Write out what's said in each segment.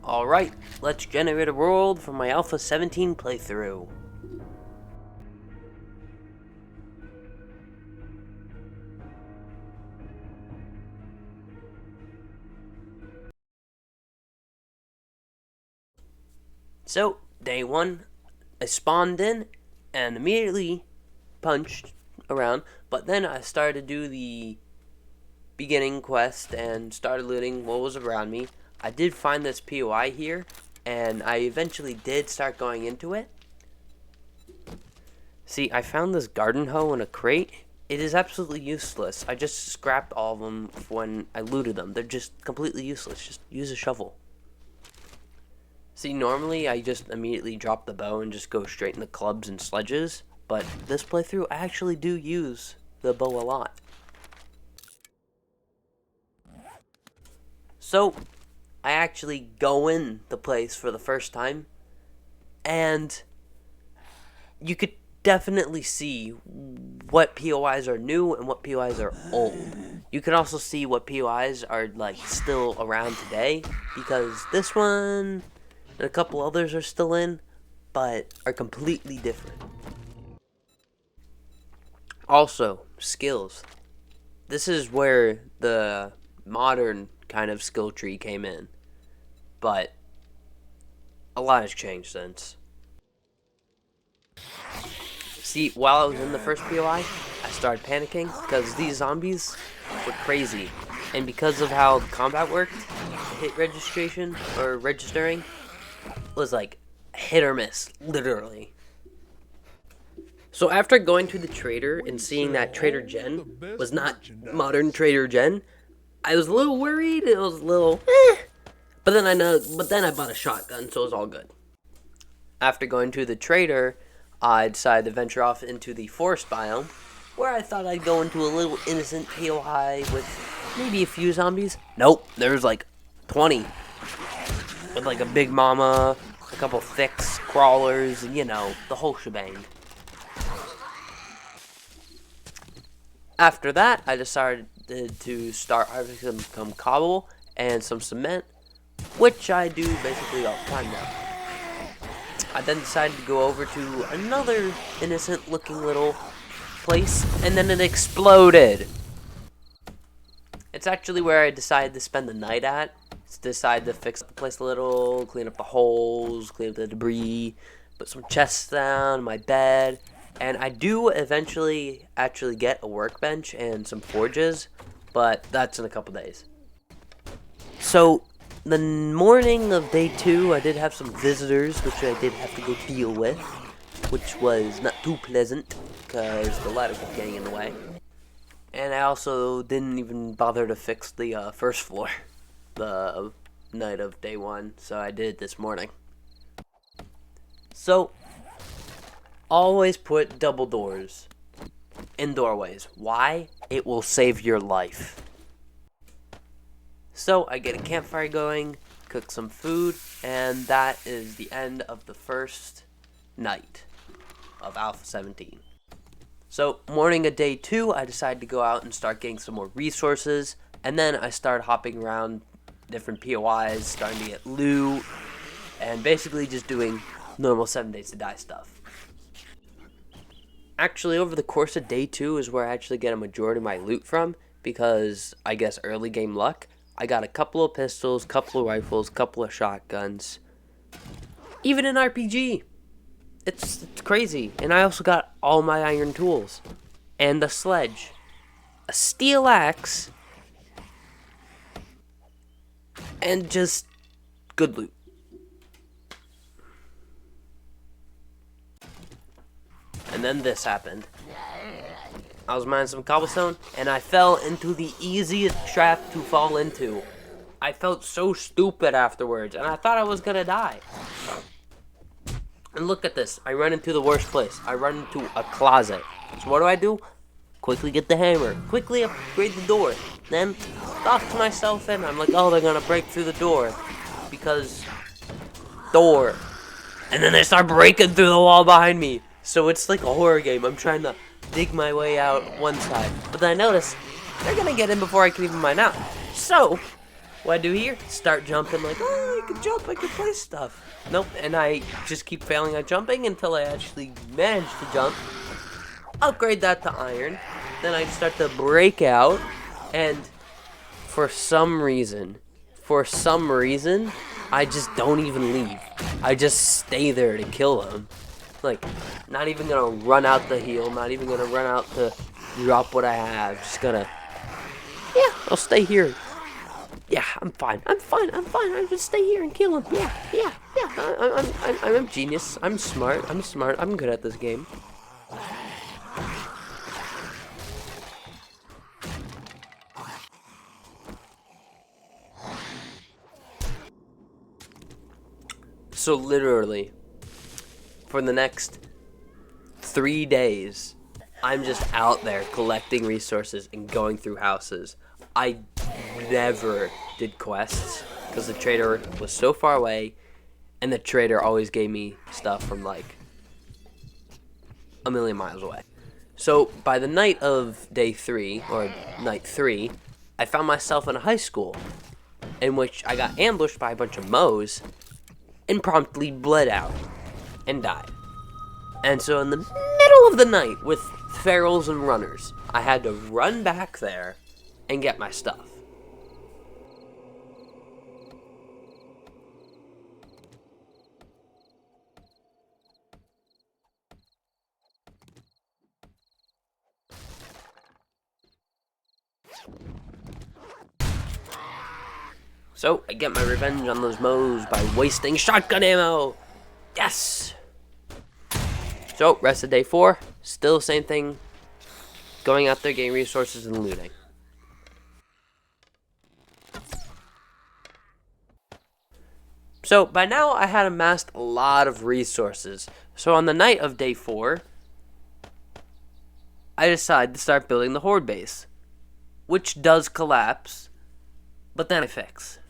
Alright, let's generate a world for my Alpha 17 playthrough. So, day one, I spawned in and immediately punched around, but then I started to do the beginning quest and started looting what was around me. I did find this POI here, and I eventually did start going into it. See, I found this garden hoe in a crate. It is absolutely useless. I just scrapped all of them when I looted them. They're just completely useless. Just use a shovel. See, normally I just immediately drop the bow and just go straight into clubs and sledges, but this playthrough I actually do use the bow a lot. So, I actually go in the place for the first time, and you could definitely see what POIs are new and what POIs are old. You can also see what POIs are like still around today, because this one and a couple others are still in, but are completely different. Also, skills. This is where the modern kind of skill tree came in, but a lot has changed since. See, while I was in the first POI, I started panicking because these zombies were crazy, and because of how combat worked, hit registration or registering was like hit or miss, literally. So after going to the trader and seeing that Trader Jen was not modern Trader Jen, I was a little worried. It was a little but then I bought a shotgun, so it was all good. After going to the trader, I decided to venture off into the forest biome, where I thought I'd go into a little innocent POI with maybe a few zombies. Nope, there was like 20. With like a big mama, a couple thicks, crawlers, and you know, the whole shebang. After that, I decided to start harvesting some cobble and some cement, which I do basically all the time now. I then decided to go over to another innocent looking little place, and then it exploded. It's actually where I decided to spend the night at. Decided to fix up the place a little, clean up the holes, clean up the debris, put some chests down, my bed, and I do eventually actually get a workbench and some forges, but that's in a couple days. So, the morning of day 2, I did have some visitors, which I did have to go deal with, which was not too pleasant, because the ladder kept getting in the way. And I also didn't even bother to fix the first floor the night of day 1, so I did it this morning. So, always put double doors in doorways. Why? It will save your life. So, I get a campfire going, cook some food, and that is the end of the first night of Alpha 17. So, morning of day 2, I decided to go out and start getting some more resources, and then I started hopping around different POIs, starting to get loot, and basically just doing normal 7 Days to Die stuff. Actually, over the course of day 2 is where I actually get a majority of my loot from, because I guess early game luck. I got a couple of pistols, couple of rifles, couple of shotguns, even an RPG. It's crazy. And I also got all my iron tools, and a sledge, a steel axe, and just good loot. And then this happened. I was mining some cobblestone, and I fell into the easiest trap to fall into. I felt so stupid afterwards, and I thought I was gonna die. And look at this. I run into the worst place. I run into a closet. So what do? Quickly get the hammer. Quickly upgrade the door. Then talk to myself, and I'm like, oh, they're gonna break through the door. Because door. And then they start breaking through the wall behind me. So it's like a horror game. I'm trying to dig my way out one side, but then I notice they're gonna get in before I can even mine out. So What I do here? Start jumping like, oh, I can jump, I can play stuff. Nope, and I just keep failing at jumping until I actually manage to jump. Upgrade that to iron. Then I start to break out, and for some reason, I just don't even leave. I just stay there to kill them. Like, not even gonna run out the heal, not even gonna run out to drop what I have. Just gonna, yeah, I'll stay here. Yeah, I'm fine. I just stay here and kill him. Yeah. I'm a genius. I'm smart. I'm good at this game. So literally, for the next 3 days, I'm just out there collecting resources and going through houses. I never did quests because the trader was so far away, and the trader always gave me stuff from like a million miles away. So by the night of day 3, or night 3, I found myself in a high school in which I got ambushed by a bunch of Moes and promptly bled out and died. And so in the middle of the night with ferals and runners, I had to run back there and get my stuff. So I get my revenge on those Moes by wasting shotgun ammo. Yes! So, rest of day 4, still same thing. Going out there, getting resources and looting. So, by now, I had amassed a lot of resources. So, on the night of day 4, I decided to start building the Horde base. Which does collapse, but then I fix.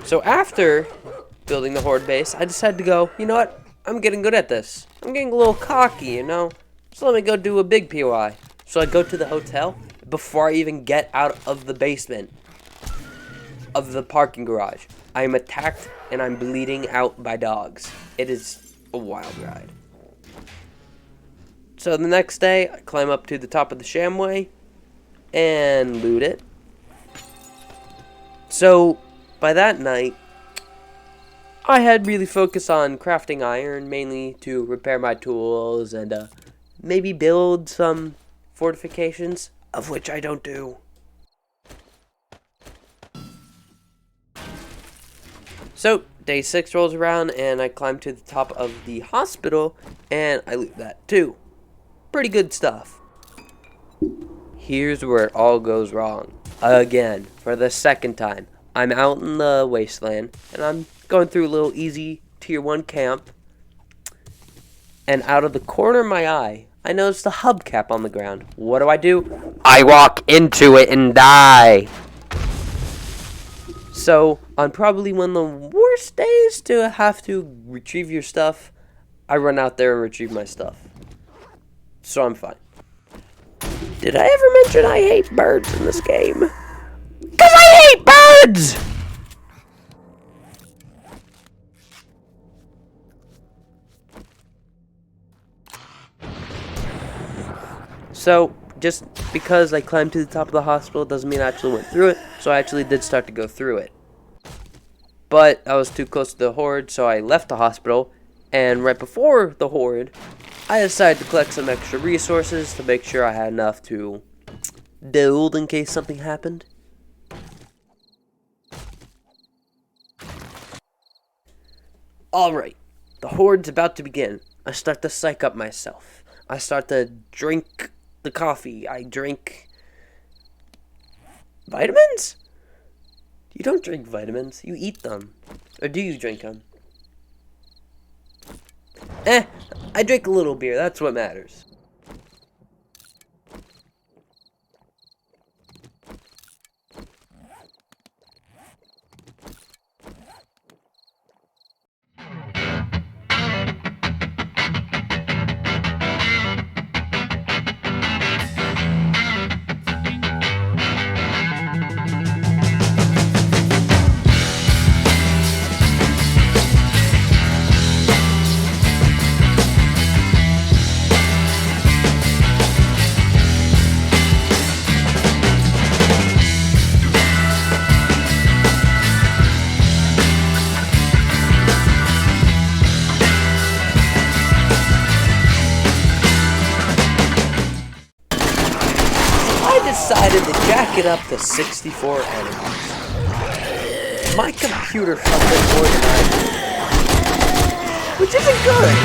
So after building the Horde base, I decided to go, you know what? I'm getting good at this. I'm getting a little cocky, you know? So let me go do a big POI. So I go to the hotel before I even get out of the basement of the parking garage. I am attacked and I'm bleeding out by dogs. It is a wild ride. So the next day, I climb up to the top of the Shamway and loot it. So by that night, I had really focused on crafting iron, mainly to repair my tools and maybe build some fortifications, of which I don't do. So, day 6 rolls around and I climb to the top of the hospital and I loot that too. Pretty good stuff. Here's where it all goes wrong. Again, for the second time. I'm out in the wasteland, and I'm going through a little easy tier 1 camp, and out of the corner of my eye, I noticed a hubcap on the ground. What do? I walk into it and die! So, on probably one of the worst days to have to retrieve your stuff, I run out there and retrieve my stuff. So I'm fine. Did I ever mention I hate birds in this game? 'Cause I hate birds! So, just because I climbed to the top of the hospital doesn't mean I actually went through it, so I actually did start to go through it. But I was too close to the Horde, so I left the hospital, and right before the Horde, I decided to collect some extra resources to make sure I had enough to build in case something happened. Alright, the Horde's about to begin. I start to psych up myself. I start to drink the coffee. I drink vitamins? You don't drink vitamins. You eat them. Or do you drink them? I drink a little beer. That's what matters. decided to jack it up to 64 enemies. My computer felt it more than I did, which isn't good.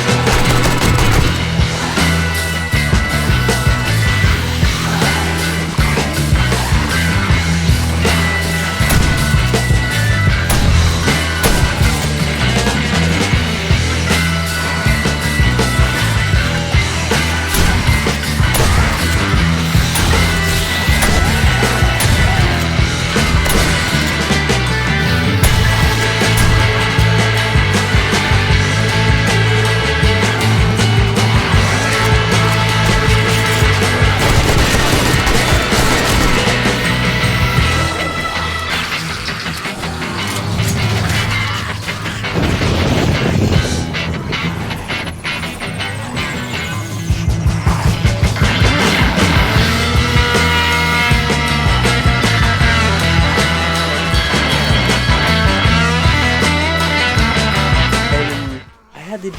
The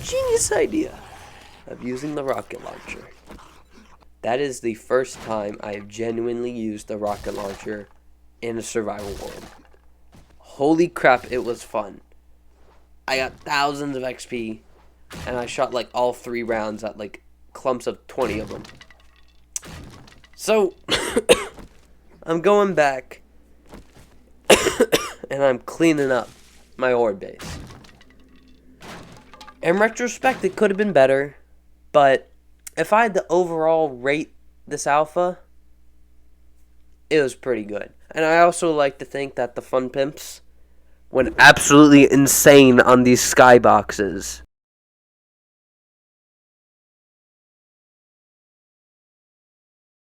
genius idea of using the rocket launcher. That is the first time I have genuinely used the rocket launcher in a survival world. Holy crap, it was fun. I got thousands of XP, and I shot like all 3 rounds at like clumps of 20 of them. So, I'm going back, and I'm cleaning up my horde base. In retrospect, it could have been better, but if I had to overall rate this alpha, it was pretty good. And I also like to think that the Fun Pimps went absolutely insane on these skyboxes.